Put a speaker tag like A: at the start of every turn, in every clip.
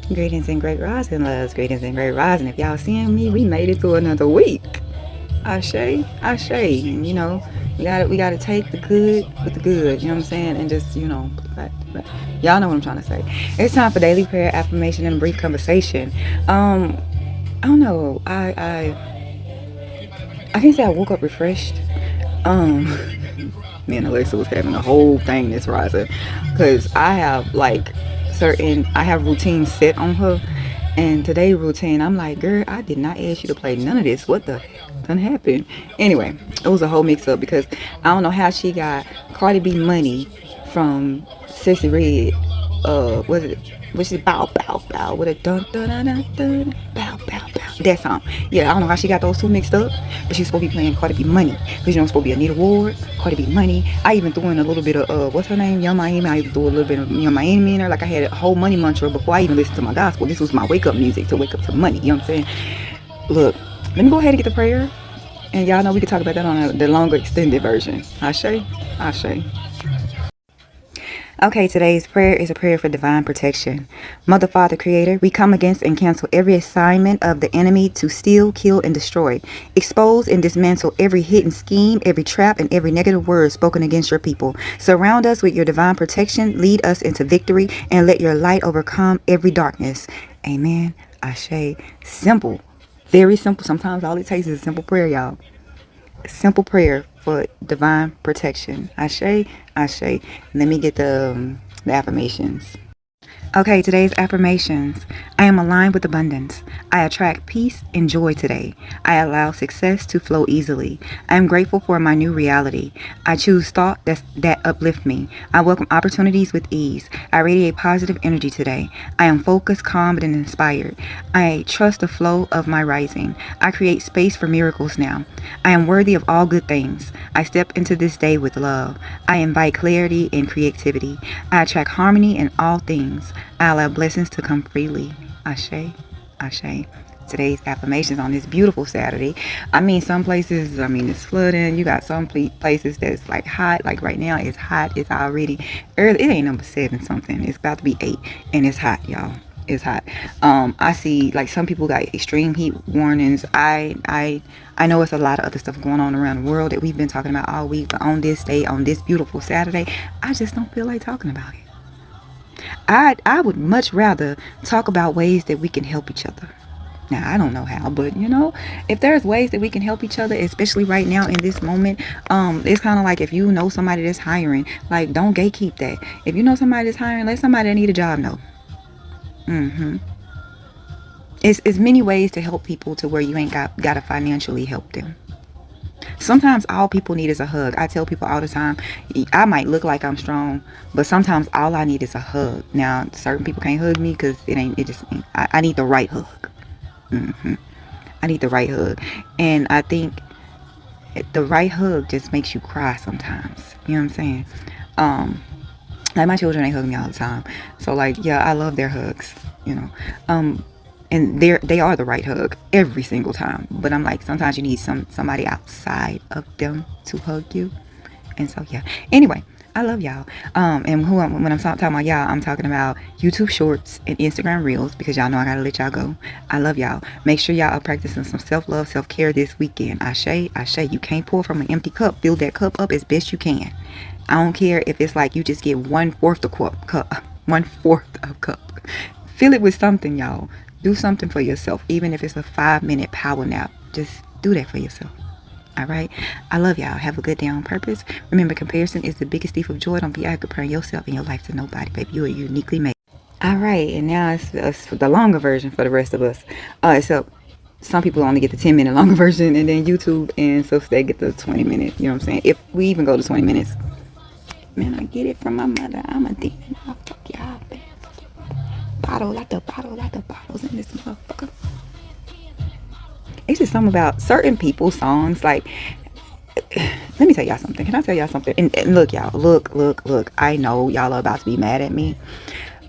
A: Greetings and great rising, loves. Greetings and great rising. If y'all seeing me, we made it through another week. Ashe, Ashe. And we gotta take the good with the good, you know what I'm saying? And just, but y'all know what I'm trying to say. It's time for daily prayer, affirmation, and a brief conversation. I don't know. I can say I woke up refreshed. Um Me and Alexa was having a whole thing this rising. Cause I have I have routines set on her. And today routine, I'm like, girl, I did not ask you to play none of this. What the heck done happened? Anyway, it was a whole mix up because I don't know how she got Cardi B money from Sissy Red. Was it? Which is bow bow bow with a dun dun dun dun dun bow bow bow. That song. Yeah, I don't know how she got those two mixed up, but she's supposed to be playing Cardi B Money because it's supposed to be Anita Ward, Cardi B Money. I even threw in a little bit of what's her name, Young Miami. I even threw a little bit of Young Miami in there. Like I had a whole money mantra before I even listened to my gospel. This was my wake up music to wake up to money. You know what I'm saying? Look, let me go ahead and get the prayer, and y'all know we can talk about that on the longer extended version. Ashe, Ashe. Okay, today's prayer is a prayer for divine protection. Mother, Father, Creator, we come against and cancel every assignment of the enemy to steal, kill, and destroy. Expose and dismantle every hidden scheme, every trap, and every negative word spoken against your people. Surround us with your divine protection, lead us into victory, and let your light overcome every darkness. Amen. Ashe. Simple. Very simple. Sometimes all it takes is a simple prayer, y'all. Simple prayer for divine protection. Ashe, Ashe. Let me get the affirmations. Okay, today's affirmations. I am aligned with abundance. I attract peace and joy today. I allow success to flow easily. I am grateful for my new reality. I choose thought that uplift me. I welcome opportunities with ease. I radiate positive energy today. I am focused, calm, and inspired. I trust the flow of my rising. I create space for miracles now. I am worthy of all good things. I step into this day with love. I invite clarity and creativity. I attract harmony in all things. I allow blessings to come freely. Ashe, Ashe. Today's affirmations on this beautiful Saturday. I mean, some places, it's flooding. You got some places that's like hot. Like right now, it's hot. It's already early. It ain't number 7 something. It's about to be 8, and it's hot, y'all. It's hot. I see like some people got extreme heat warnings. I know it's a lot of other stuff going on around the world that we've been talking about all week. But on this day, on this beautiful Saturday, I just don't feel like talking about it. I would much rather talk about ways that we can help each other. Now, I don't know how, but if there's ways that we can help each other, especially right now in this moment, it's kind of like if you know somebody that's hiring, like don't gatekeep that. If you know somebody that's hiring, let somebody that need a job know. It's many ways to help people to where you ain't got to financially help them. Sometimes all people need is a hug. I tell people all the time, I might look like I'm strong, but sometimes all I need is a hug. Now, certain people can't hug me because I need the right hug. I need the right hug. And I think the right hug just makes you cry sometimes. You know what I'm saying? Like my children, they hug me all the time. So like, yeah, I love their hugs, and they are the right hug every single time. But I'm like, sometimes you need somebody outside of them to hug you. And so yeah. Anyway, I love y'all. And when I'm talking about y'all, I'm talking about YouTube Shorts and Instagram Reels, because y'all know I gotta let y'all go. I love y'all. Make sure y'all are practicing some self-love, self-care this weekend. Ashe, Ashe. You can't pour from an empty cup. Fill that cup up as best you can. I don't care if it's like you just get 1/4 the cup, 1/4 of cup. Fill it with something, y'all. Do something for yourself, even if it's a 5-minute power nap. Just do that for yourself. All right. I love y'all. Have a good day on purpose. Remember, comparison is the biggest thief of joy. Don't be out comparing yourself and your life to nobody, baby. You are uniquely made. All right. And now it's the longer version for the rest of us. Except some people only get the 10-minute longer version, and then YouTube and so they get the 20-minute. You know what I'm saying? If we even go to 20 minutes. Man, I get it from my mother. I'm a demon. Oh, fuck y'all, man. Bottle after bottles in this motherfucker. It's just something about certain people's songs. Like, let me tell y'all something. Can I tell y'all something? And look, y'all. Look. I know y'all are about to be mad at me.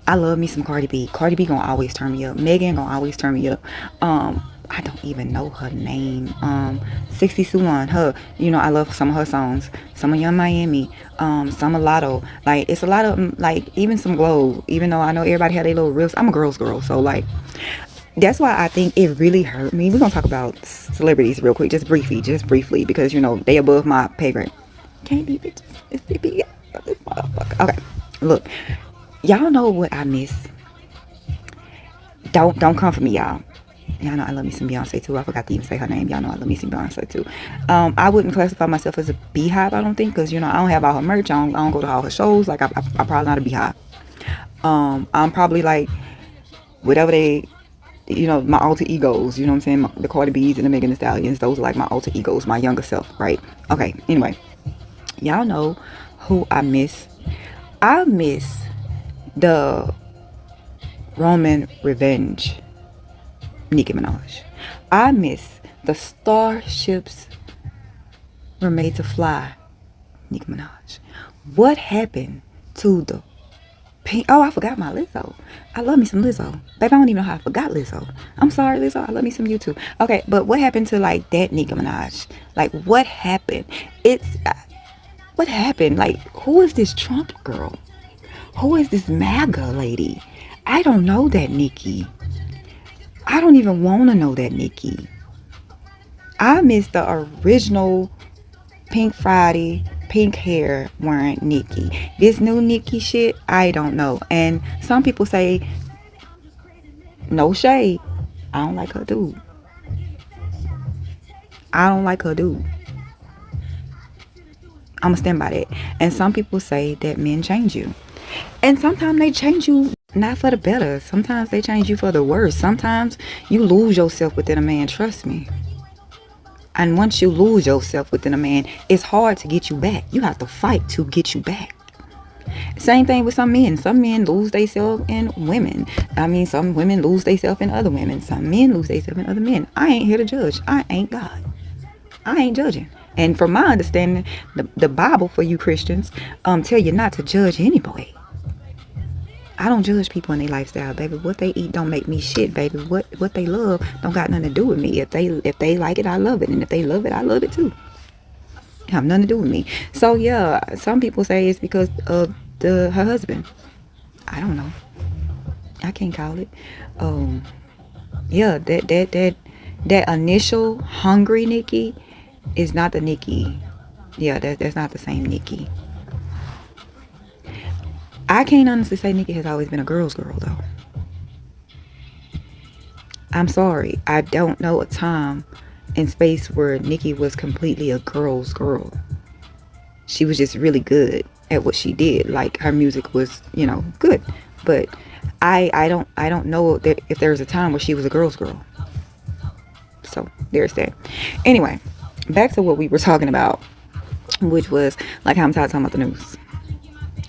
A: I love me some Cardi B. Cardi B gonna always turn me up. Megan gonna always turn me up. I don't even know her name. 60 Suwan, her, I love some of her songs. Some of Young Miami, some of Lotto. Like, it's a lot of like, even some Glow. Even though I know everybody had their little riffs, I'm a girl's girl, so like, that's why I think it really hurt me. We're gonna talk about celebrities real quick, just briefly, because they above my pay grade. Can't be bitches. It's BB. This motherfucker. Okay, look, y'all know what I miss. Don't come for me, y'all. Y'all know I love me some Beyonce too. I forgot to even say her name. Y'all know I love me some Beyonce too. I wouldn't classify myself as a beehive, I don't think, because I don't have all her merch. I don't go to all her shows. Like, I'm probably not a beehive. I'm probably like whatever they, my alter egos. You know what I'm saying? The Cardi B's and the Megan Thee Stallions. Those are like my alter egos, my younger self, right? Okay. Anyway, y'all know who I miss. I miss the Roman Revenge, Nicki Minaj. I miss the Starships Were Made to Fly, Nicki Minaj. What happened to the pink? Oh, I forgot my Lizzo. I love me some Lizzo. Baby, I don't even know how I forgot Lizzo. I'm sorry, Lizzo. I love me some you too. Okay, but what happened to like that Nicki Minaj? Like, what happened? What happened? Like, who is this Trump girl? Who is this MAGA lady? I don't know that Nicki. I don't even want to know that Nicki. I miss the original Pink Friday, pink hair wearing Nicki. This new Nicki shit, I don't know. And some people say, no shade, I don't like her dude. I don't like her dude. I'm going to stand by that. And some people say that men change you. And sometimes they change you not for the better. Sometimes they change you for the worse. Sometimes you lose yourself within a man, trust me. And once you lose yourself within a man, it's hard to get you back. You have to fight to get you back. Same thing with some men. Some men lose themselves in women. I mean, some women lose themselves in other women. Some men lose themselves in other men. I ain't here to judge. I ain't God. I ain't judging. And from my understanding, the Bible for you Christians tell you not to judge anybody. I don't judge people in their lifestyle, baby. What they eat don't make me shit, baby. What they love don't got nothing to do with me. If they like it, I love it. And if they love it, I love it too. It have nothing to do with me. So yeah, some people say it's because of her husband. I don't know. I can't call it. Yeah, that initial hungry Nicki is not the Nicki. Yeah, that's not the same Nicki. I can't honestly say Nicki has always been a girl's girl, though. I'm sorry. I don't know a time and space where Nicki was completely a girl's girl. She was just really good at what she did. Like, her music was, good. But I don't know that if there was a time where she was a girl's girl. So there's that. Anyway, back to what we were talking about, which was like how I'm tired of talking about the news.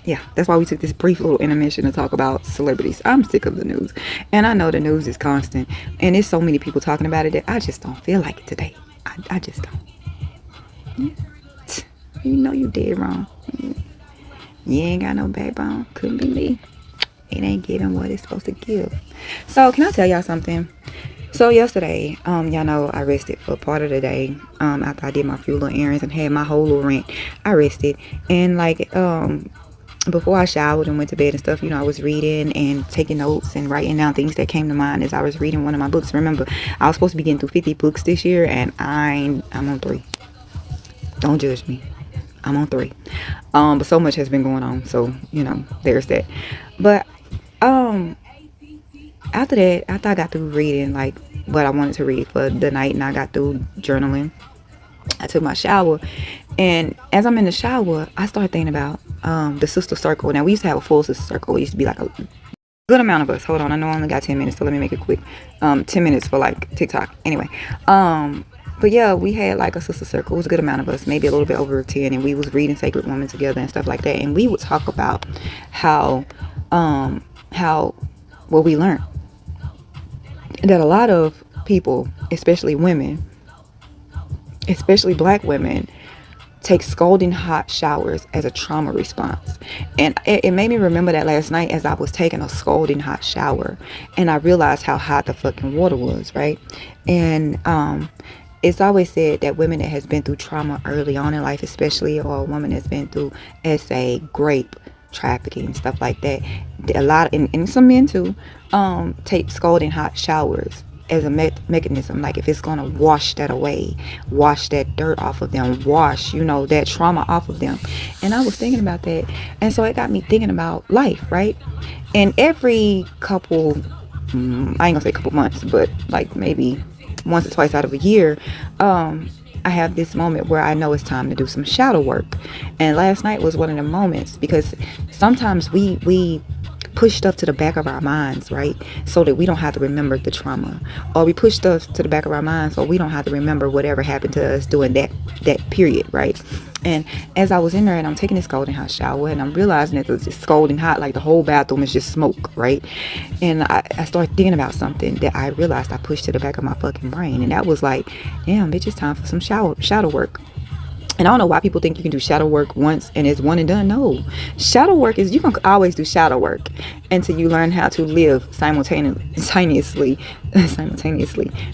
A: Yeah, that's why we took this brief little intermission to talk about celebrities. I'm sick of the news. And I know the news is constant. And there's so many people talking about it that I just don't feel like it today. I just don't. You know you dead wrong. You ain't got no backbone. Couldn't be me. It ain't giving what it's supposed to give. So, can I tell y'all something? So, yesterday, y'all know I rested for part of the day. After I did my few little errands and had my whole little rant. I rested. And, like, before I showered and went to bed and stuff, I was reading and taking notes and writing down things that came to mind as I was reading one of my books. Remember, I was supposed to be getting through 50 books this year, and I'm on 3. Don't judge me. I'm on 3. But so much has been going on, so there's that. But after that, after I got through reading like what I wanted to read for the night, and I got through journaling, I took my shower, and as I'm in the shower, I started thinking about the sister circle. Now, we used to have a full sister circle. It used to be like a good amount of us. Hold on, I know I only got 10 minutes, so let me make it quick. 10 minutes for like TikTok. Anyway, but yeah, we had like a sister circle. It was a good amount of us, maybe a little bit over 10, and we was reading Sacred Woman together and stuff like that. And we would talk about how what we learned, that a lot of people, especially women, especially black women, take scalding hot showers as a trauma response. And it made me remember that last night as I was taking a scalding hot shower, and I realized how hot the fucking water was, right? And it's always said that women that has been through trauma early on in life, especially, or a woman that's been through, SA, grape, trafficking, stuff like that, a lot, and some men too, take scalding hot showers as a mechanism, like if it's gonna wash that away, wash that dirt off of them, wash, that trauma off of them. And I was thinking about that, and so it got me thinking about life, right? And every couple, I ain't gonna say couple months, but like maybe once or twice out of a year, I have this moment where I know it's time to do some shadow work. And last night was one of the moments, because sometimes we push stuff to the back of our minds, right? So that we don't have to remember the trauma. Or we push stuff to the back of our minds so we don't have to remember whatever happened to us during that period, right? And as I was in there and I'm taking this scalding hot shower, and I'm realizing that it's just scalding hot, like the whole bathroom is just smoke, right? And I started thinking about something that I realized I pushed to the back of my fucking brain. And that was like, damn, bitch, it's time for some shadow work. And I don't know why people think you can do shadow work once and it's one and done. No, shadow work is, you can always do shadow work until you learn how to live simultaneously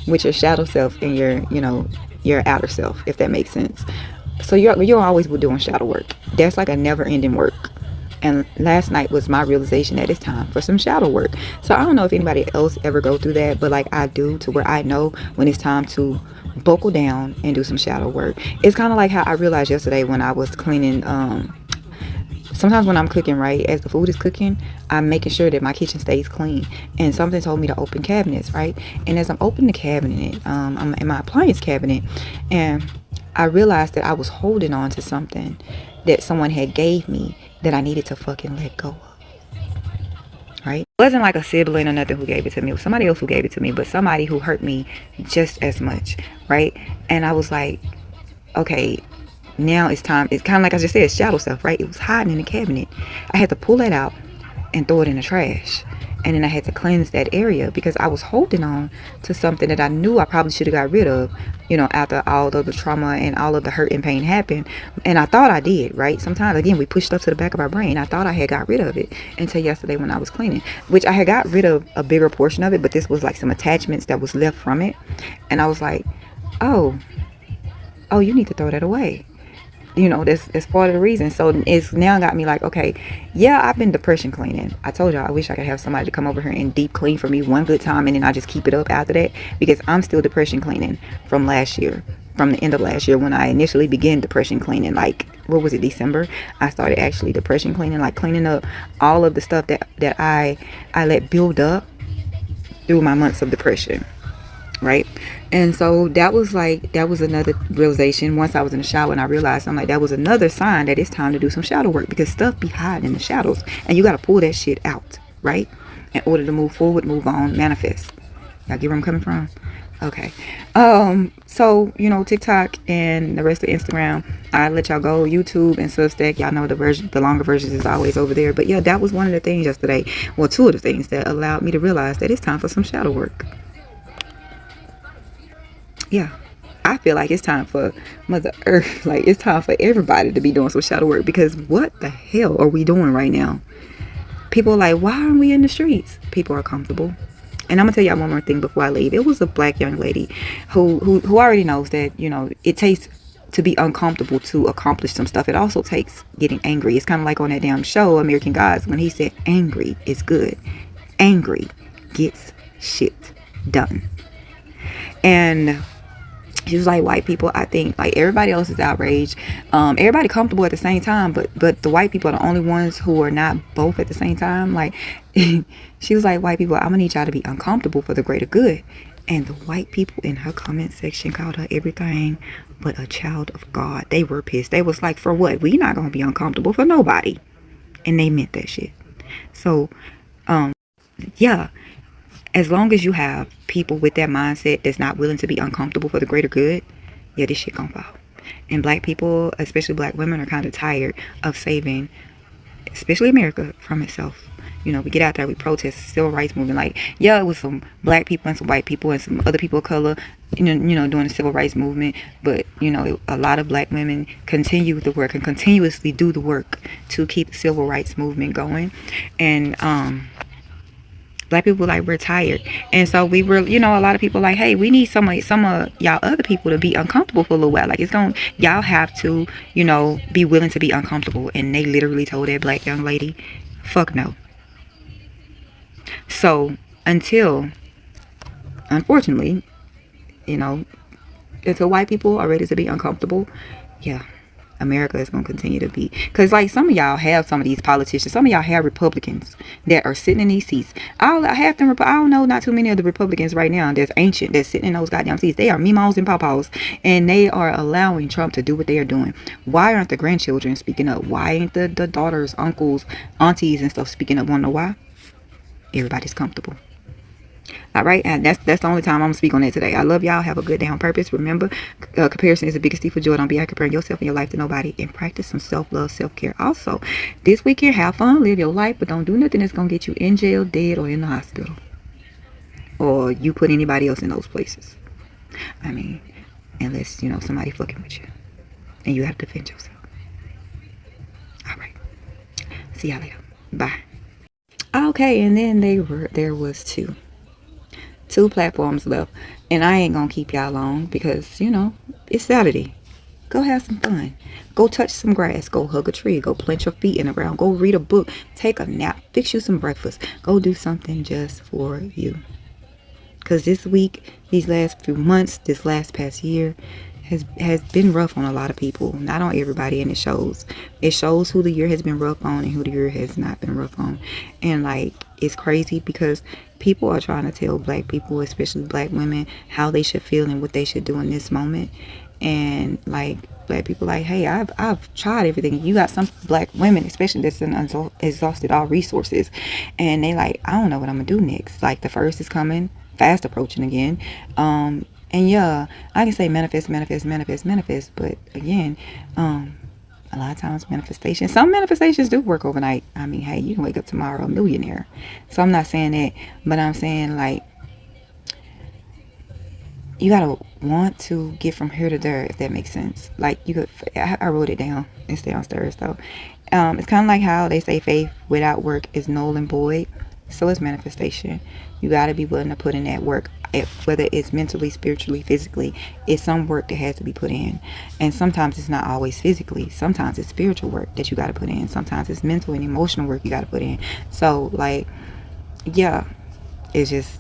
A: with your shadow self and your outer self, if that makes sense. So you're always doing shadow work. That's like a never-ending work. And last night was my realization that it's time for some shadow work. So I don't know if anybody else ever go through that, but like I do, to where I know when it's time to buckle down and do some shadow work. It's kind of like how I realized yesterday when I was cleaning. Sometimes when I'm cooking, right, as the food is cooking, I'm making sure that my kitchen stays clean. And something told me to open cabinets, right? And as I'm opening the cabinet, I'm in my appliance cabinet, and I realized that I was holding on to something that someone had gave me that I needed to fucking let go of, right? It wasn't like a sibling or nothing who gave it to me. It was somebody else who gave it to me, but somebody who hurt me just as much, right? And I was like, okay, now it's time. It's kind of like I just said, shadow self, right? It was hiding in the cabinet. I had to pull that out and throw it in the trash. And then I had to cleanse that area because I was holding on to something that I knew I probably should have got rid of, after all of the trauma and all of the hurt and pain happened. And I thought I did, right? Sometimes, again, we push stuff to the back of our brain. I thought I had got rid of it until yesterday when I was cleaning, which I had got rid of a bigger portion of it, but this was like some attachments that was left from it. And I was like, oh, you need to throw that away. That's part of the reason. So it's now got me like, okay, yeah, I've been depression cleaning. I told y'all I wish I could have somebody to come over here and deep clean for me one good time, and then I just keep it up after that, because I'm still depression cleaning from last year, from the end of last year when I initially began depression cleaning. Like, what was it, December? I started actually depression cleaning, like cleaning up all of the stuff that I let build up through my months of depression, right? And so that was another realization. Once I was in the shower and I realized, I'm like, that was another sign that it's time to do some shadow work, because stuff be hiding in the shadows and you got to pull that shit out, right, in order to move forward, move on, manifest. Y'all get where I'm coming from? Okay. So TikTok and the rest of Instagram, I let y'all go. YouTube and Substack, y'all know the longer versions is always over there. But yeah, that was one of the things yesterday, well, two of the things that allowed me to realize that it's time for some shadow work. Yeah, I feel like it's time for Mother Earth, like it's time for everybody to be doing some shadow work, because what the hell are we doing right now? People are like, why aren't we in the streets? People are comfortable. And I'm gonna tell y'all one more thing before I leave. It was a black young lady who already knows that, it takes to be uncomfortable to accomplish some stuff. It also takes getting angry. It's kind of like on that damn show, American Gods, when he said angry is good. Angry gets shit done. And she was like, white people, I think, like, everybody else is outraged. Everybody comfortable at the same time, but the white people are the only ones who are not both at the same time. Like, she was like, white people, I'm gonna need y'all to be uncomfortable for the greater good. And the white people in her comment section called her everything but a child of God. They were pissed. They was like, for what? We not gonna be uncomfortable for nobody. And they meant that shit. So, yeah. As long as you have people with that mindset that's not willing to be uncomfortable for the greater good, yeah, this shit gonna fall. And black people, especially black women, are kind of tired of saving, especially America, from itself. You know, we get out there, we protest the civil rights movement. Like, yeah, it was some black people and some white people and some other people of color, doing the civil rights movement. But, a lot of black women continue the work and continuously do the work to keep the civil rights movement going. And, black people like we're tired, and so we were, a lot of people like, hey, we need some of y'all other people to be uncomfortable for a little while. Like, y'all have to, be willing to be uncomfortable. And they literally told that black young lady, fuck no. So until, unfortunately, until white people are ready to be uncomfortable, yeah, America is going to continue to be. Because, like, some of y'all have some of these politicians. Some of y'all have Republicans that are sitting in these seats. I don't know not too many of the Republicans right now that's ancient, that's sitting in those goddamn seats. They are meemaws and pawpaws. And they are allowing Trump to do what they are doing. Why aren't the grandchildren speaking up? Why ain't the daughters, uncles, aunties, and stuff speaking up? Want to know why? Everybody's comfortable. All right, and that's the only time I'm gonna speak on that today. I love y'all. Have a good day on purpose. Remember, comparison is the biggest thief of joy. Don't be out comparing yourself and your life to nobody, and practice some self-love, self-care. Also, this weekend, have fun, live your life, but don't do nothing that's gonna get you in jail, dead, or in the hospital, or you put anybody else in those places. I mean, unless somebody fucking with you, and you have to defend yourself. All right, see y'all later. Bye. Okay, and then there was two platforms left, and I ain't gonna keep y'all long because it's Saturday. Go have some fun, go touch some grass, go hug a tree, go plant your feet in the ground, go read a book, take a nap, fix you some breakfast, go do something just for you. Because this week, these last few months, this last past year has been rough on a lot of people, not on everybody, and it shows who the year has been rough on and who the year has not been rough on. And like, it's crazy because people are trying to tell black people, especially black women, how they should feel and what they should do in this moment. And like, black people like, hey, I've tried everything. You got some black women especially that's exhausted all resources, and they like, I don't know what I'm gonna do next. Like, the first is coming, fast approaching again. And yeah, I can say manifest, but again, a lot of times some manifestations do work overnight. I mean, hey, you can wake up tomorrow a millionaire. So I'm not saying that, but I'm saying, like, you gotta want to get from here to there, if that makes sense. Like, I wrote it down. It's downstairs though. It's kind of like how they say faith without work is null and void. So is manifestation. You gotta be willing to put in that work. Whether it's mentally, spiritually, physically, it's some work that has to be put in. And sometimes it's not always physically. Sometimes it's spiritual work that you got to put in. Sometimes it's mental and emotional work you got to put in. So, like, yeah, it's just,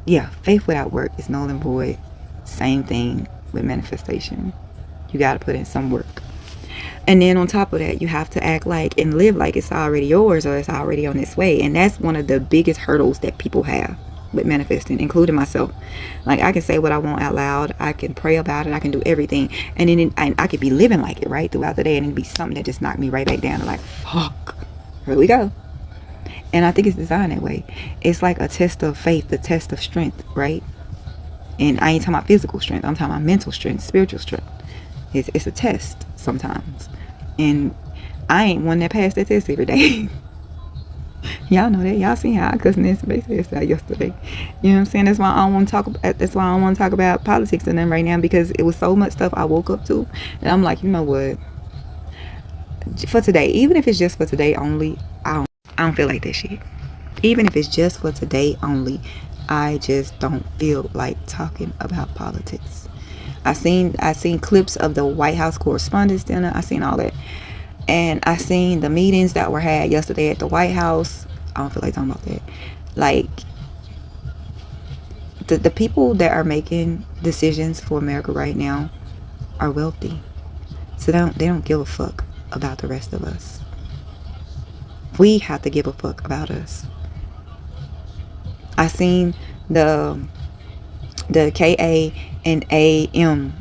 A: yeah, faith without work is null and void. Same thing with manifestation. You got to put in some work. And then on top of that, you have to act like and live like it's already yours or it's already on its way. And that's one of the biggest hurdles that people have with manifesting, including myself. Like, I can say what I want out loud, I can pray about it, I can do everything, and then I could be living like it right throughout the day, and it'd be something that just knocked me right back down and like, fuck, here we go. And I think it's designed that way. It's like a test of faith, the test of strength, right? And I ain't talking about physical strength, I'm talking about mental strength, spiritual strength. It's a test sometimes, and I ain't one that passed that test every day. Y'all know that. Y'all seen how I cussed Nancy Bates out yesterday. You know what I'm saying? That's why I don't want to talk about politics and them right now, because it was so much stuff I woke up to, and I'm like, you know what? For today, even if it's just for today only, I don't feel like that shit. Even if it's just for today only, I just don't feel like talking about politics. I seen clips of the White House Correspondents' Dinner. I seen all that. And I seen the meetings that were had yesterday at the White House. I don't feel like talking about that. Like, the people that are making decisions for America right now are wealthy. So they don't give a fuck about the rest of us. We have to give a fuck about us. I seen the KA and AM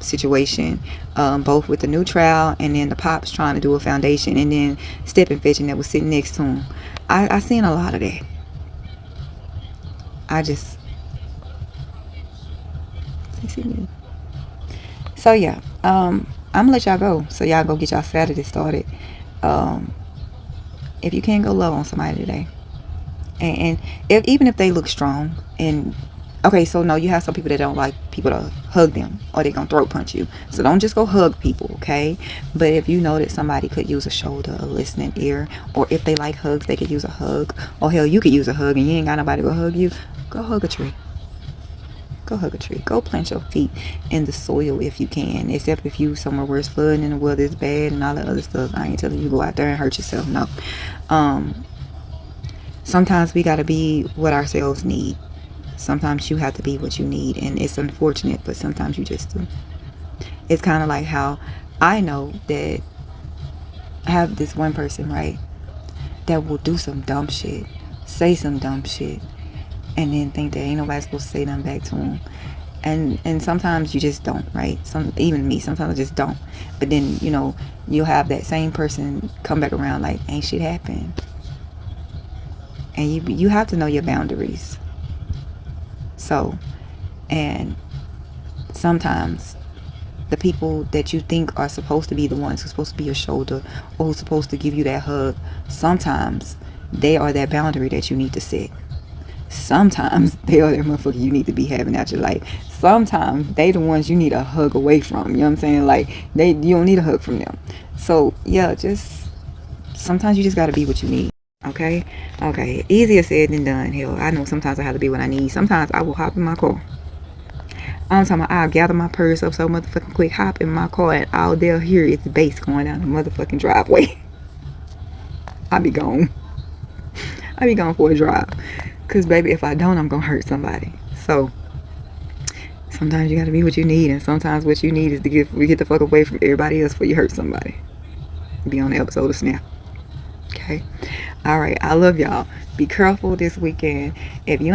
A: situation, both with the new trial and then the Pops trying to do a foundation, and then Stephen Fetching that was sitting next to him. I seen a lot of that. So yeah, I'm gonna let y'all go, so y'all go get y'all Saturday started. if you can't go love on somebody today, and if, even if they look strong, and okay, so no, you have some people that don't like people to hug them, or they're gonna throat punch you. So don't just go hug people, okay? But if you know that somebody could use a shoulder, a listening ear, or if they like hugs, they could use a hug, or hell, you could use a hug and you ain't got nobody to go hug you, go hug a tree. Go hug a tree. Go plant your feet in the soil if you can. Except if you somewhere where it's flooding and the weather is bad and all that other stuff. I ain't telling you to go out there and hurt yourself. No. Sometimes we gotta be what ourselves need. Sometimes you have to be what you need, and it's unfortunate, but sometimes you just do. It's kind of like how I know that I have this one person, right, that will do some dumb shit, say some dumb shit, and then think that ain't nobody supposed to say nothing back to him. And sometimes you just don't, right? Even me, sometimes I just don't. But then, you know, you'll have that same person come back around like, ain't shit happened. And you have to know your boundaries. So, and sometimes the people that you think are supposed to be the ones who's supposed to be your shoulder, or who's supposed to give you that hug, sometimes they are that boundary that you need to set. Sometimes they are that motherfucker you need to be having out your life. Sometimes they the ones you need a hug away from. You know what I'm saying? Like, you don't need a hug from them. So yeah, just sometimes you just gotta be what you need. Okay? Easier said than done. Hell, I know sometimes I have to be what I need. Sometimes I will hop in my car. I'm talking about, I'll gather my purse up so motherfucking quick, hop in my car, and all they'll hear is the bass going down the motherfucking driveway. I'll be gone for a drive. Because, baby, if I don't, I'm going to hurt somebody. So, sometimes you got to be what you need. And sometimes what you need is to get the fuck away from everybody else before you hurt somebody. Be on the episode of Snap. Okay? Alright, I love y'all. Be careful this weekend. If you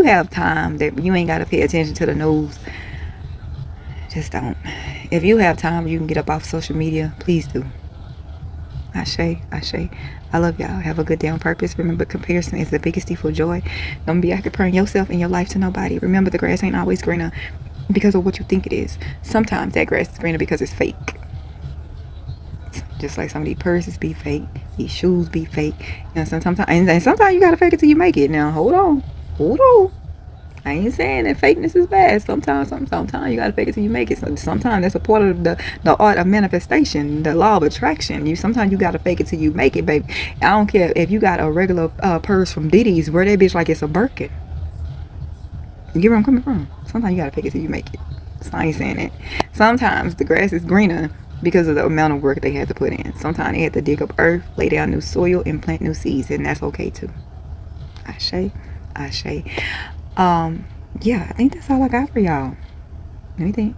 A: have time that you ain't got to pay attention to the news, just don't. If you have time, you can get up off social media. Please do. Ashe. I love y'all. Have a good day on purpose. Remember, comparison is the biggest thief of joy. Don't be out comparing yourself and your life to nobody. Remember, the grass ain't always greener because of what you think it is. Sometimes that grass is greener because it's fake. Just like some of these purses be fake, these shoes be fake. You know, sometimes you gotta fake it till you make it. Now, hold on. I ain't saying that fakeness is bad. Sometimes you gotta fake it till you make it. Sometimes that's a part of the art of manifestation, the law of attraction. Sometimes you gotta fake it till you make it, baby. I don't care if you got a regular purse from Diddy's, wear that bitch like it's a Birkin. You get where I'm coming from? Sometimes you gotta fake it till you make it. So I ain't saying that. Sometimes the grass is greener because of the amount of work they had to put in. Sometimes they had to dig up earth, lay down new soil, and plant new seeds, and that's okay too. Ashe. Yeah, I think that's all I got for y'all. Let me think.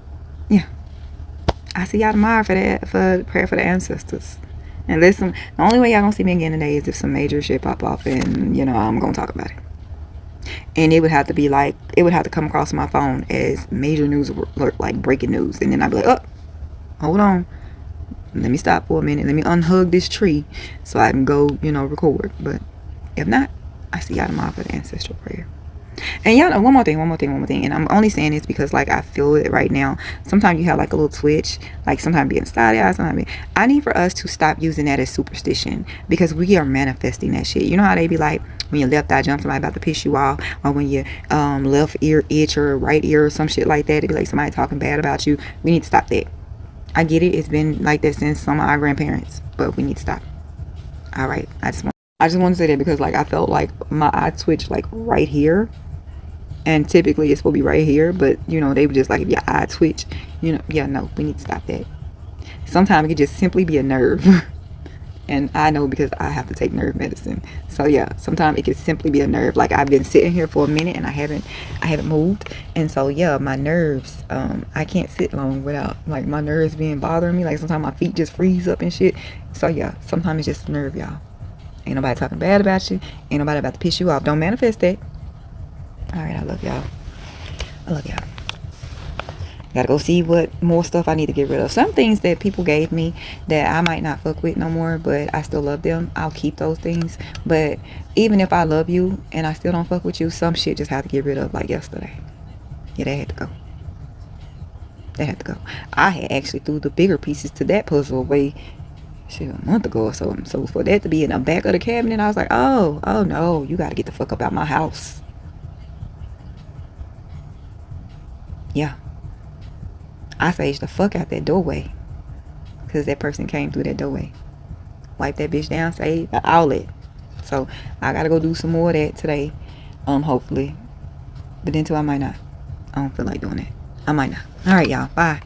A: Yeah. I see y'all tomorrow for prayer for the ancestors. And listen, the only way y'all gonna see me again today is if some major shit pop off, and I'm gonna talk about it. And it would have to come across my phone as major news alert, like breaking news, and then I'd be like, oh, hold on, let me stop for a minute, let me unhug this tree so I can go, record. But if not, I see y'all tomorrow for the ancestral prayer. And y'all know, one more thing, and I'm only saying this because, like, I feel it right now. Sometimes you have like a little twitch, like sometimes being started out, I need for us to stop using that as superstition, because we are manifesting that shit. You know how they be like, when your left eye jumps, somebody about to piss you off, or when your left ear itch, or right ear, or some shit like that, it be like somebody talking bad about you. We need to stop that. I get it, it's been like that since some of our grandparents, but we need to stop. All right, I just want to say that because, like, I felt like my eye twitched like right here. And typically it's supposed to be right here, but they were just like, if your eye twitch, no, we need to stop that. Sometimes it could just simply be a nerve. And I know because I have to take nerve medicine. So yeah, sometimes it could simply be a nerve. Like, I've been sitting here for a minute and I haven't moved. And so yeah, my nerves, I can't sit long without, like, my nerves being bothering me. Like, sometimes my feet just freeze up and shit. So yeah, sometimes it's just a nerve, y'all. Ain't nobody talking bad about you. Ain't nobody about to piss you off. Don't manifest that. Alright, I love y'all. Gotta go see what more stuff I need to get rid of. Some things that people gave me that I might not fuck with no more, but I still love them, I'll keep those things. But even if I love you and I still don't fuck with you, some shit just have to get rid of, like yesterday. Yeah, that had to go. I had actually threw the bigger pieces to that puzzle away shit, a month ago or so. So for that to be in the back of the cabinet, I was like, oh no, you got to get the fuck up out my house. Yeah. I saged the fuck out that doorway. Because that person came through that doorway. Wipe that bitch down, sage the outlet. So I got to go do some more of that today. Hopefully. But then too, I might not. I don't feel like doing it. I might not. All right, y'all. Bye.